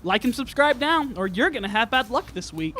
Like and subscribe now, or you're gonna have bad luck this week.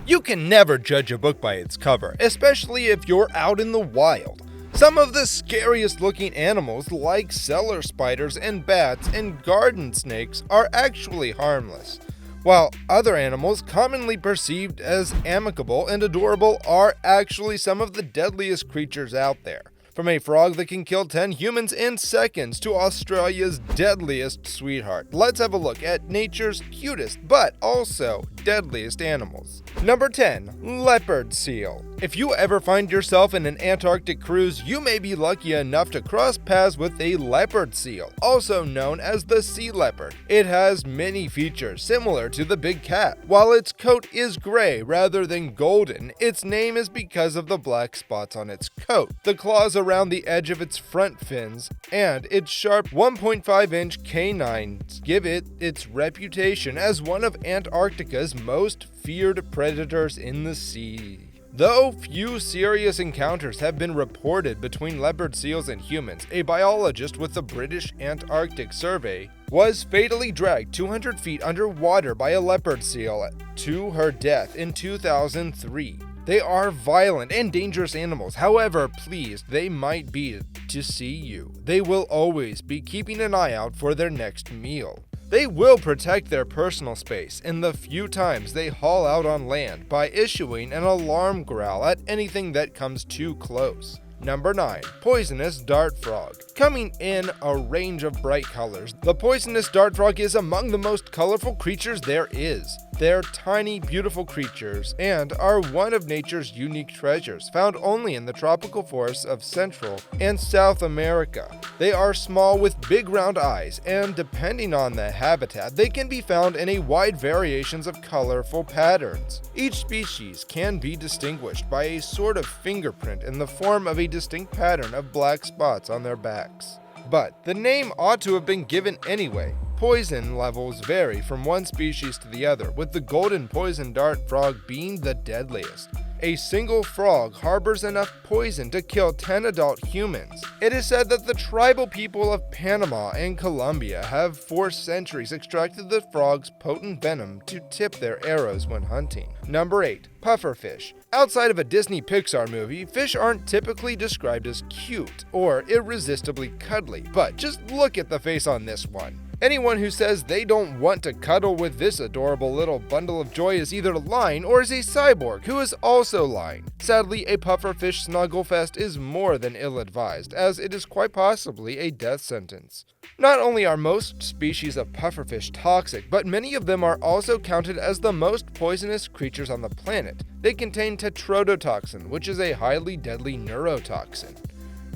You can never judge a book by its cover, especially if you're out in the wild. Some of the scariest looking animals, like cellar spiders and bats and garden snakes, are actually harmless, while other animals commonly perceived as amicable and adorable are actually some of the deadliest creatures out there. From a frog that can kill 10 humans in seconds to Australia's deadliest sweetheart, let's have a look at nature's cutest but also deadliest animals. Number 10. Leopard seal. If you ever find yourself in an Antarctic cruise, you may be lucky enough to cross paths with a leopard seal, also known as the sea leopard. It has many features similar to the big cat. While its coat is gray rather than golden, its name is because of the black spots on its coat, the claws around the edge of its front fins, and its sharp 1.5-inch canines give it its reputation as one of Antarctica's most feared predators in the sea. Though few serious encounters have been reported between leopard seals and humans, a biologist with the British Antarctic Survey was fatally dragged 200 feet underwater by a leopard seal to her death in 2003. They are violent and dangerous animals, however pleased they might be to see you. They will always be keeping an eye out for their next meal. They will protect their personal space in the few times they haul out on land by issuing an alarm growl at anything that comes too close. Number 9. Poisonous dart frog. Coming in a range of bright colors, the poisonous dart frog is among the most colorful creatures there is. They're tiny, beautiful creatures and are one of nature's unique treasures, found only in the tropical forests of Central and South America. They are small with big round eyes, and depending on the habitat, they can be found in a wide variations of colorful patterns. Each species can be distinguished by a sort of fingerprint in the form of a distinct pattern of black spots on their backs. But the name ought to have been given anyway. Poison levels vary from one species to the other, with the golden poison dart frog being the deadliest. A single frog harbors enough poison to kill 10 adult humans. It is said that the tribal people of Panama and Colombia have for centuries extracted the frog's potent venom to tip their arrows when hunting. Number 8. Pufferfish. Outside of a Disney Pixar movie, fish aren't typically described as cute or irresistibly cuddly, but just look at the face on this one. Anyone who says they don't want to cuddle with this adorable little bundle of joy is either lying or is a cyborg who is also lying. Sadly, a pufferfish snugglefest is more than ill-advised, as it is quite possibly a death sentence. Not only are most species of pufferfish toxic, but many of them are also counted as the most poisonous creatures on the planet. They contain tetrodotoxin, which is a highly deadly neurotoxin.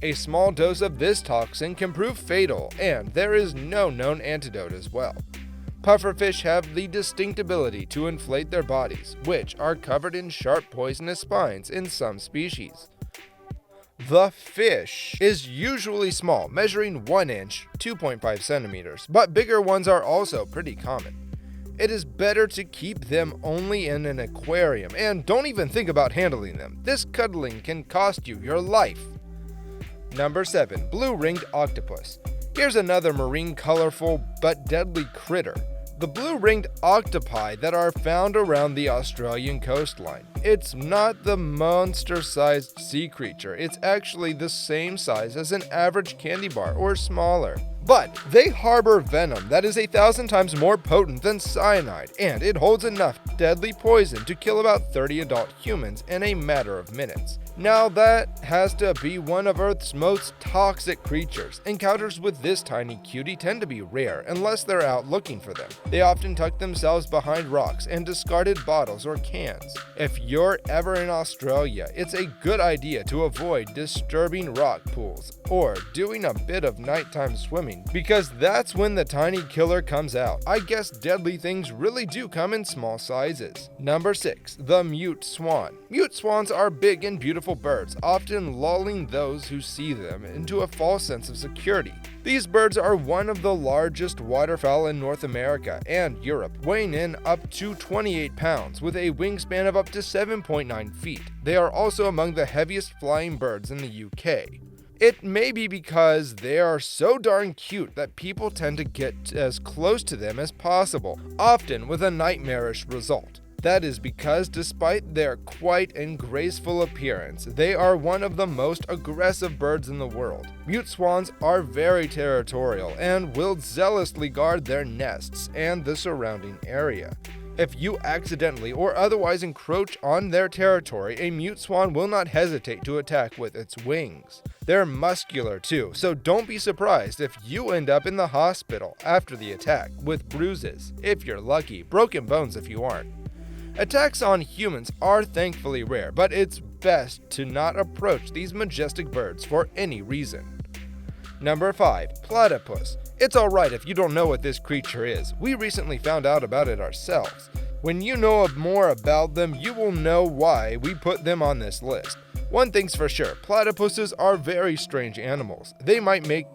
A small dose of this toxin can prove fatal, and there is no known antidote as well. Pufferfish have the distinct ability to inflate their bodies, which are covered in sharp poisonous spines in some species. The fish is usually small, measuring 1 inch, 2.5 centimeters, but bigger ones are also pretty common. It is better to keep them only in an aquarium, and don't even think about handling them. This cuddling can cost you your life. Number 7. Blue-ringed octopus. Here's another marine colorful but deadly critter. The blue-ringed octopi that are found around the Australian coastline. It's not the monster-sized sea creature, it's actually the same size as an average candy bar or smaller. But they harbor venom that is 1,000 times more potent than cyanide, and it holds enough deadly poison to kill about 30 adult humans in a matter of minutes. Now that has to be one of Earth's most toxic creatures. Encounters with this tiny cutie tend to be rare unless they're out looking for them. They often tuck themselves behind rocks and discarded bottles or cans. If you're ever in Australia, it's a good idea to avoid disturbing rock pools or doing a bit of nighttime swimming, because that's when the tiny killer comes out. I guess deadly things really do come in small sizes. Number 6. The mute swan. Mute swans are big and beautiful birds, often lulling those who see them into a false sense of security. These birds are one of the largest waterfowl in North America and Europe, weighing in up to 28 pounds with a wingspan of up to 7.9 feet. They are also among the heaviest flying birds in the UK. It may be because they are so darn cute that people tend to get as close to them as possible, often with a nightmarish result. That is because despite their quiet and graceful appearance, they are one of the most aggressive birds in the world. Mute swans are very territorial and will zealously guard their nests and the surrounding area. If you accidentally or otherwise encroach on their territory, a mute swan will not hesitate to attack with its wings. They're muscular too, so don't be surprised if you end up in the hospital after the attack with bruises, if you're lucky, broken bones if you aren't. Attacks on humans are thankfully rare, but it's best to not approach these majestic birds for any reason. Number 5. Platypus. It's alright if you don't know what this creature is. We recently found out about it ourselves. When you know more about them, you will know why we put them on this list. One thing's for sure, platypuses are very strange animals. They might make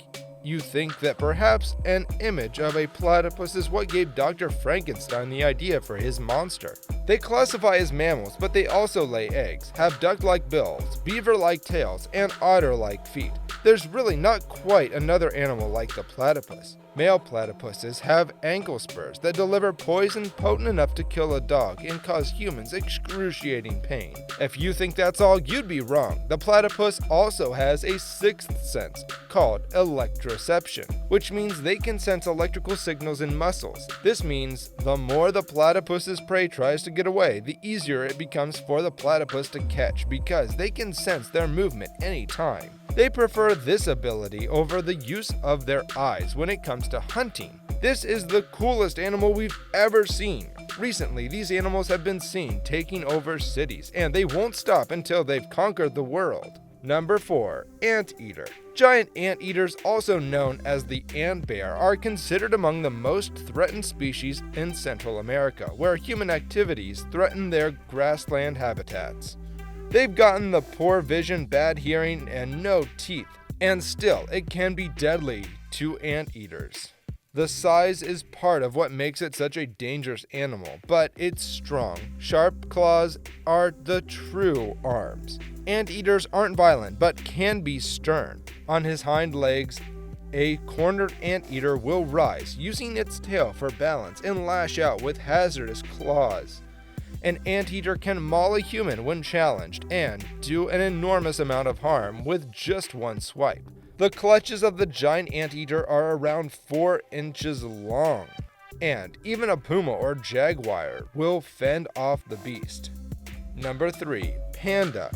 you think that perhaps an image of a platypus is what gave Dr. Frankenstein the idea for his monster. They classify as mammals, but they also lay eggs, have duck-like bills, beaver-like tails, and otter-like feet. There's really not quite another animal like the platypus. Male platypuses have ankle spurs that deliver poison potent enough to kill a dog and cause humans excruciating pain. If you think that's all, you'd be wrong. The platypus also has a sixth sense called electroception, which means they can sense electrical signals in muscles. This means the more the platypus's prey tries to get away, the easier it becomes for the platypus to catch because they can sense their movement anytime. They prefer this ability over the use of their eyes when it comes to hunting. This is the coolest animal we've ever seen. Recently, these animals have been seen taking over cities, and they won't stop until they've conquered the world. Number 4. Anteater. Giant anteaters, also known as the ant bear, are considered among the most threatened species in Central America, where human activities threaten their grassland habitats. They've gotten the poor vision, bad hearing, and no teeth, and still, it can be deadly to anteaters. The size is part of what makes it such a dangerous animal, but it's strong. Sharp claws are the true arms. Anteaters aren't violent, but can be stern. On his hind legs, a cornered anteater will rise, using its tail for balance and lash out with hazardous claws. An anteater can maul a human when challenged and do an enormous amount of harm with just one swipe. The clutches of the giant anteater are around 4 inches long, and even a puma or jaguar will fend off the beast. Number 3. Panda.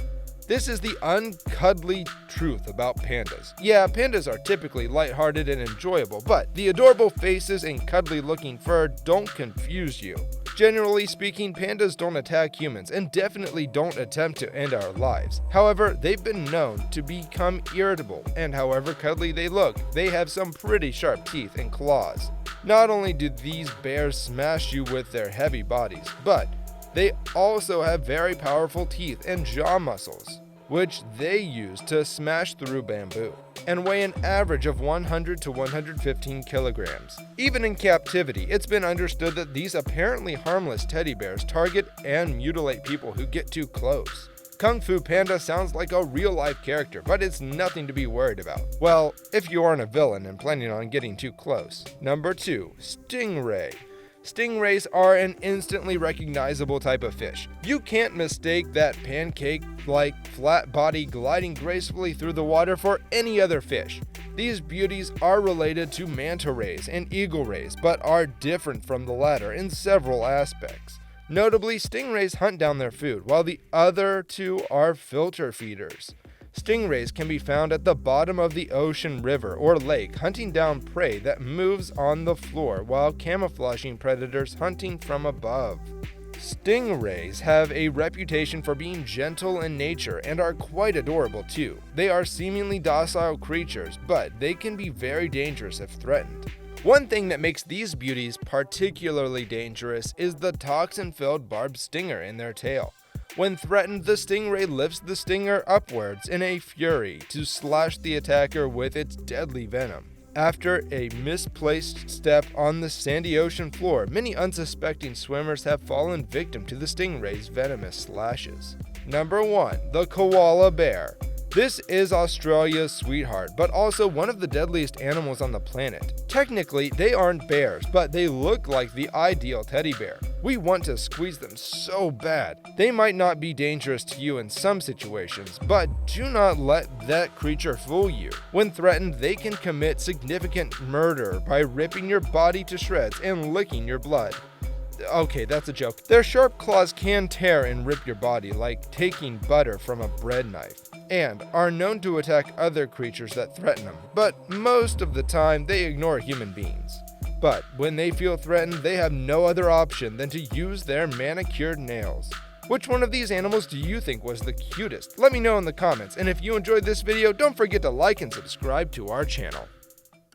This is the uncuddly truth about pandas. Yeah, pandas are typically lighthearted and enjoyable, but the adorable faces and cuddly looking fur don't confuse you. Generally speaking, pandas don't attack humans and definitely don't attempt to end our lives. However, they've been known to become irritable, and however cuddly they look, they have some pretty sharp teeth and claws. Not only do these bears smash you with their heavy bodies, but they also have very powerful teeth and jaw muscles, which they use to smash through bamboo, and weigh an average of 100 to 115 kilograms. Even in captivity, it's been understood that these apparently harmless teddy bears target and mutilate people who get too close. Kung Fu Panda sounds like a real-life character, but it's nothing to be worried about. Well, if you aren't a villain and planning on getting too close. Number 2. Stingray. Stingrays are an instantly recognizable type of fish. You can't mistake that pancake-like flat body gliding gracefully through the water for any other fish. These beauties are related to manta rays and eagle rays, but are different from the latter in several aspects. Notably, stingrays hunt down their food, while the other two are filter feeders. Stingrays can be found at the bottom of the ocean, river, or lake, hunting down prey that moves on the floor while camouflaging predators hunting from above. Stingrays have a reputation for being gentle in nature and are quite adorable too. They are seemingly docile creatures, but they can be very dangerous if threatened. One thing that makes these beauties particularly dangerous is the toxin-filled barbed stinger in their tail. When threatened, the stingray lifts the stinger upwards in a fury to slash the attacker with its deadly venom. After a misplaced step on the sandy ocean floor, many unsuspecting swimmers have fallen victim to the stingray's venomous slashes. Number 1. The koala bear. This is Australia's sweetheart, but also one of the deadliest animals on the planet. Technically, they aren't bears, but they look like the ideal teddy bear. We want to squeeze them so bad. They might not be dangerous to you in some situations, but do not let that creature fool you. When threatened, they can commit significant murder by ripping your body to shreds and licking your blood. Okay, that's a joke. Their sharp claws can tear and rip your body like taking butter from a bread knife, and are known to attack other creatures that threaten them, but most of the time they ignore human beings. But when they feel threatened, they have no other option than to use their manicured nails. Which one of these animals do you think was the cutest? Let me know in the comments, and if you enjoyed this video, don't forget to like and subscribe to our channel.